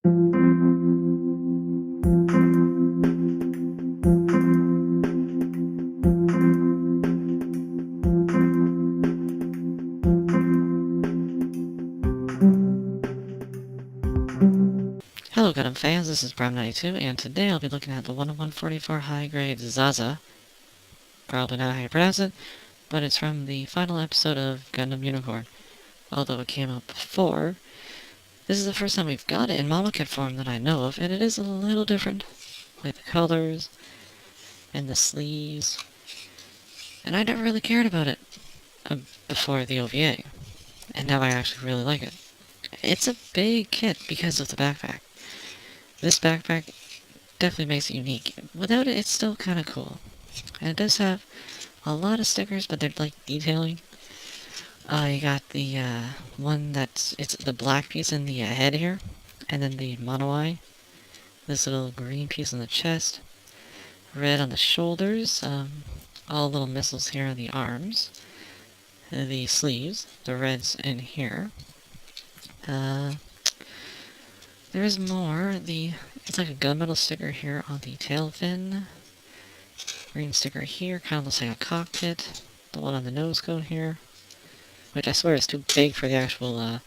Hello Gundam fans, this is Bram92, and today I'll be looking at the 10144 high grade Zsa. Probably not how you pronounce it, but it's from the final episode of Gundam Unicorn. Although it came out before, this is the first time we've got it in Mama Kit form that I know of, and it is a little different, with the colors and the sleeves. And I never really cared about it before the OVA, and now I actually really like it. It's a big kit because of the backpack. This backpack definitely makes it unique. Without it, it's still kind of cool. And it does have a lot of stickers, but they're like detailing. You got the one it's the black piece in the head here, and then the mono eye. This little green piece on the chest, red on the shoulders, all little missiles here on the arms, the sleeves, the reds in here. There is more. It's like a gunmetal sticker here on the tail fin. Green sticker here, kind of looks like a cockpit. The one on the nose cone here, which I swear is too big for the actual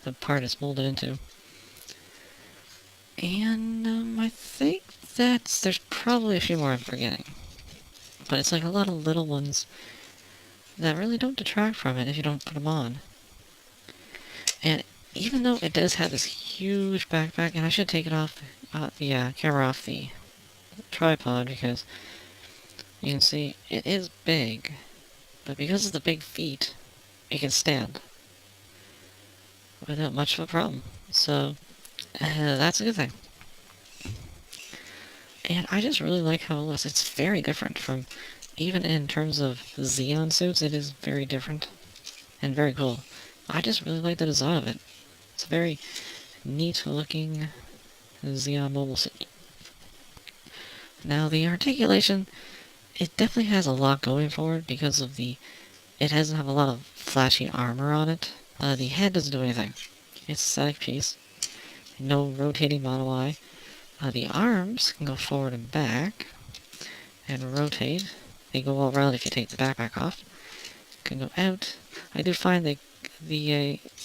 the part it's molded into. And I think there's probably a few more I'm forgetting, but it's like a lot of little ones that really don't detract from it if you don't put them on. And even though it does have this huge backpack, and I should take it off the camera off the tripod because you can see it is big, but because of the big feet, it can stand without much of a problem. So that's a good thing. And I just really like how it looks. It's very different from, even in terms of Zeon suits, it is very different and very cool. I just really like the design of it. It's a very neat looking Zeon mobile suit. Now the articulation, it definitely has a lot going for it because of it doesn't have a lot of flashy armor on it. The head doesn't do anything. It's a static piece. No rotating mono eye. The arms can go forward and back and rotate. They go all around if you take the backpack off. Can go out. I do find they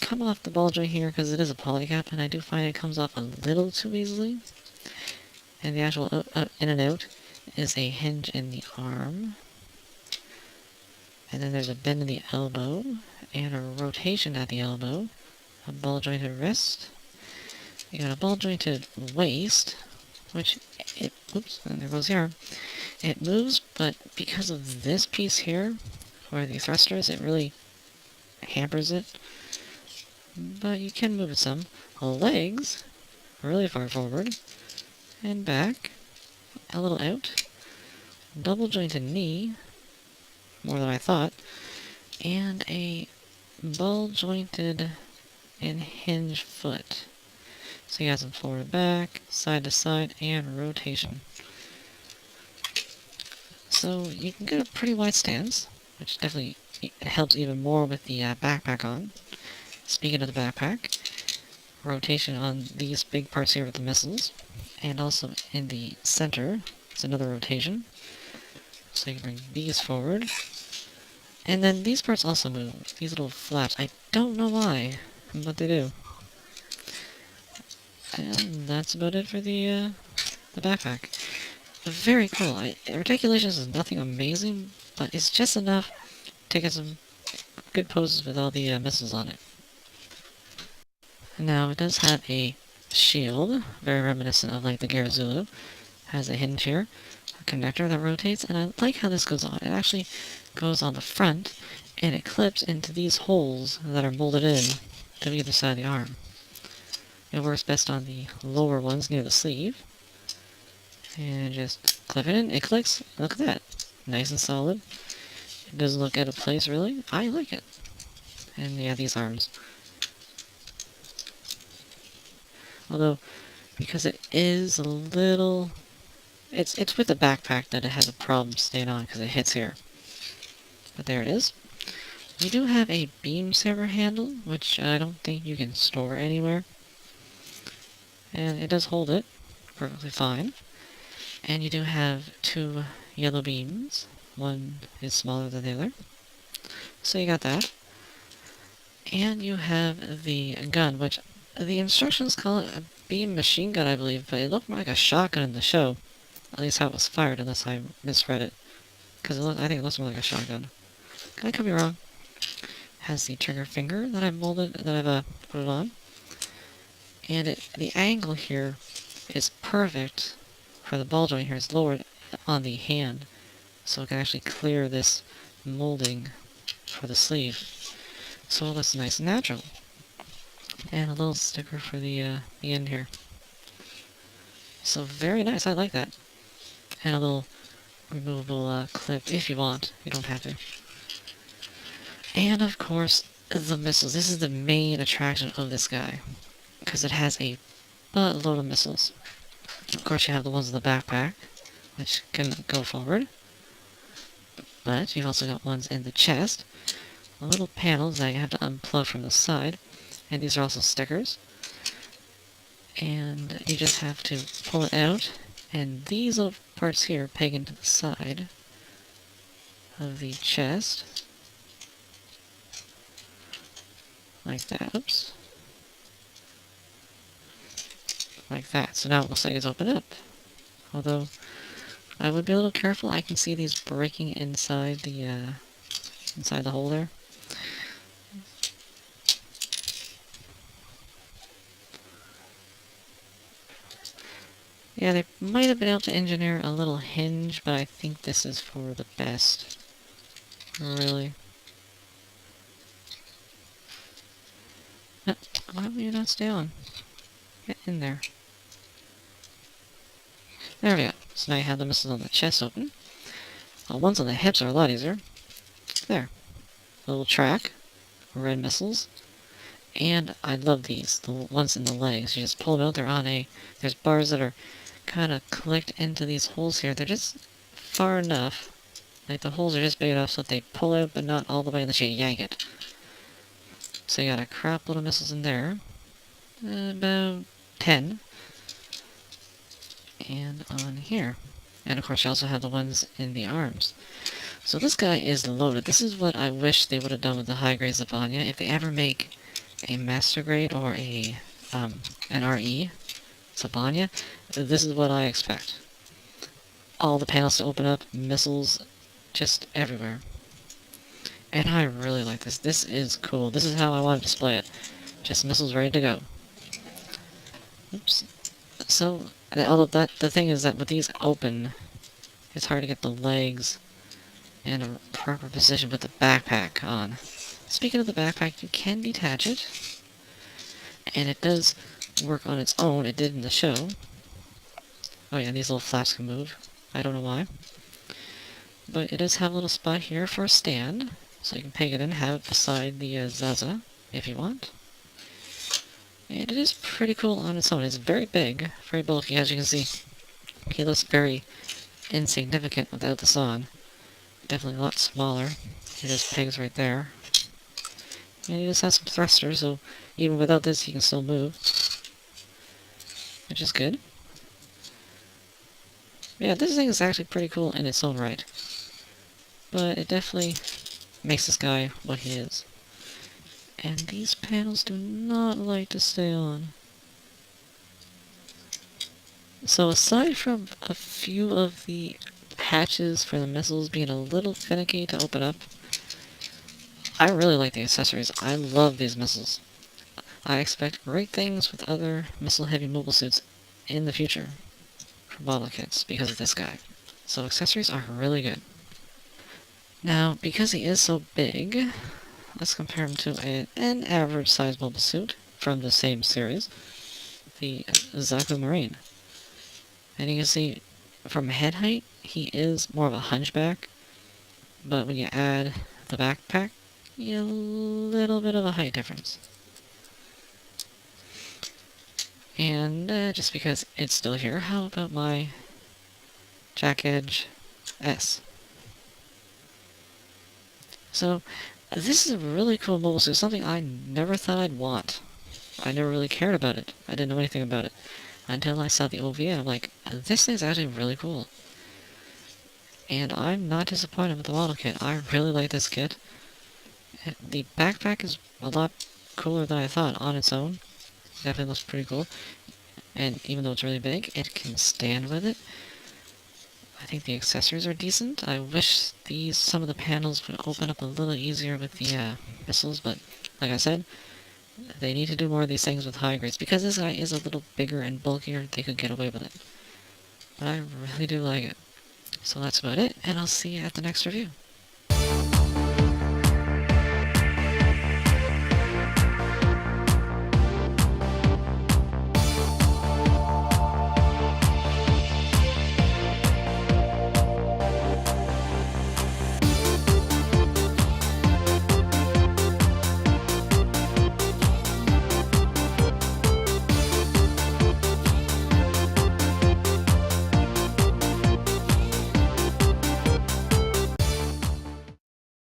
come off the ball joint here because it is a polycap, and I do find it comes off a little too easily. And the actual in and out is a hinge in the arm. And then there's a bend in the elbow, and a rotation at the elbow. A ball jointed wrist. You got a ball jointed waist, which oops, and there goes the arm. It moves, but because of this piece here, where the thruster is, it really hampers it. But you can move it some. Legs, really far forward, and back, a little out. Double jointed knee, more than I thought, and a ball jointed and hinge foot. So you got some forward back, side to side, and rotation. So you can get a pretty wide stance, which definitely helps even more with the backpack on. Speaking of the backpack, rotation on these big parts here with the missiles, and also in the center, it's another rotation. So you can bring these forward. And then these parts also move, these little flaps. I don't know why, but they do. And that's about it for the backpack. Very cool. Articulations is nothing amazing, but it's just enough to get some good poses with all the missiles on it. Now, it does have a shield, very reminiscent of like the Garazulu. Has a hinge here, a connector that rotates, and I like how this goes on. It actually goes on the front, and it clips into these holes that are molded in to either side of the arm. It works best on the lower ones near the sleeve. And just clip it in, it clicks, look at that. Nice and solid. It doesn't look out of place really. I like it. And yeah, these arms. Although, because it is a little... It's with the backpack that it has a problem staying on because it hits here. But there it is. We do have a beam saber handle, which I don't think you can store anywhere. and it does hold it perfectly fine. And you do have two yellow beams. One is smaller than the other. So you got that. And you have the gun, which the instructions call it a beam machine gun, I believe, but it looked more like a shotgun in the show. At least how it was fired, unless I misread it. Because I think it looks more like a shotgun. I could be wrong. Has the trigger finger that I've molded, that I've put it on. And the angle here is perfect for the ball joint here. It's lowered on the hand, so it can actually clear this molding for the sleeve. So it looks nice and natural. And a little sticker for the end here. So very nice, I like that. And a little removable clip if you want. You don't have to. And of course, the missiles. This is the main attraction of this guy, because it has a buttload of missiles. Of course, you have the ones in the backpack, which can go forward. But you've also got ones in the chest. Little panels that you have to unplug from the side. And these are also stickers. And you just have to pull it out. And these little parts here peg into the side of the chest. Like that. Oops. Like that. So now it looks like it's opened up. Although, I would be a little careful. I can see these breaking inside the hole there. Yeah, they might have been able to engineer a little hinge, but I think this is for the best. Really. Why will you not stay on? Get in there. There we go. So now you have the missiles on the chest open. Ones on the hips are a lot easier. There. A little track. Red missiles. And I love these. The ones in the legs. You just pull them out. They're on there's bars that are kind of clicked into these holes here. They're just far enough. Like the holes are just big enough so that they pull out, but not all the way unless you yank it. So you got a crap load of missiles in there. About 10. And on here. And of course you also have the ones in the arms. So this guy is loaded. This is what I wish they would have done with the high grade Zabanya. If they ever make a master grade or an RE Zabanya, this is what I expect. All the panels to open up, missiles just everywhere. And I really like this. This is cool. This is how I want to display it. Just missiles ready to go. Oops. So, the thing is that with these open, it's hard to get the legs in a proper position with the backpack on. Speaking of the backpack, you can detach it. And it does work on its own. It did in the show. Oh yeah, these little flaps can move. I don't know why. But it does have a little spot here for a stand. So you can peg it in and have it beside the Zsa if you want. And it is pretty cool on its own. It's very big, very bulky, as you can see. He looks very insignificant without this on. Definitely a lot smaller. It just pegs right there. And he just has some thrusters, so even without this he can still move. Which is good. Yeah, this thing is actually pretty cool in its own right. But it definitely makes this guy what he is. And these panels do not like to stay on. So aside from a few of the hatches for the missiles being a little finicky to open up, I really like the accessories. I love these missiles. I expect great things with other missile-heavy mobile suits in the future for model kits because of this guy. So accessories are really good. Now, because he is so big, let's compare him to an average-sized mobile suit from the same series, the Zaku Marine. And you can see, from head height, he is more of a hunchback, but when you add the backpack, you get a little bit of a height difference. And just because it's still here, how about my Jack Edge S? So, this is a really cool mobile suit, something I never thought I'd want. I never really cared about it. I didn't know anything about it. Until I saw the OVA, I'm like, this thing's actually really cool. And I'm not disappointed with the model kit. I really like this kit. The backpack is a lot cooler than I thought on its own. Definitely looks pretty cool. And even though it's really big, it can stand with it. I think the accessories are decent. I wish some of the panels would open up a little easier with the missiles, but like I said, they need to do more of these things with high grades. Because this guy is a little bigger and bulkier, they could get away with it. But I really do like it. So that's about it, and I'll see you at the next review.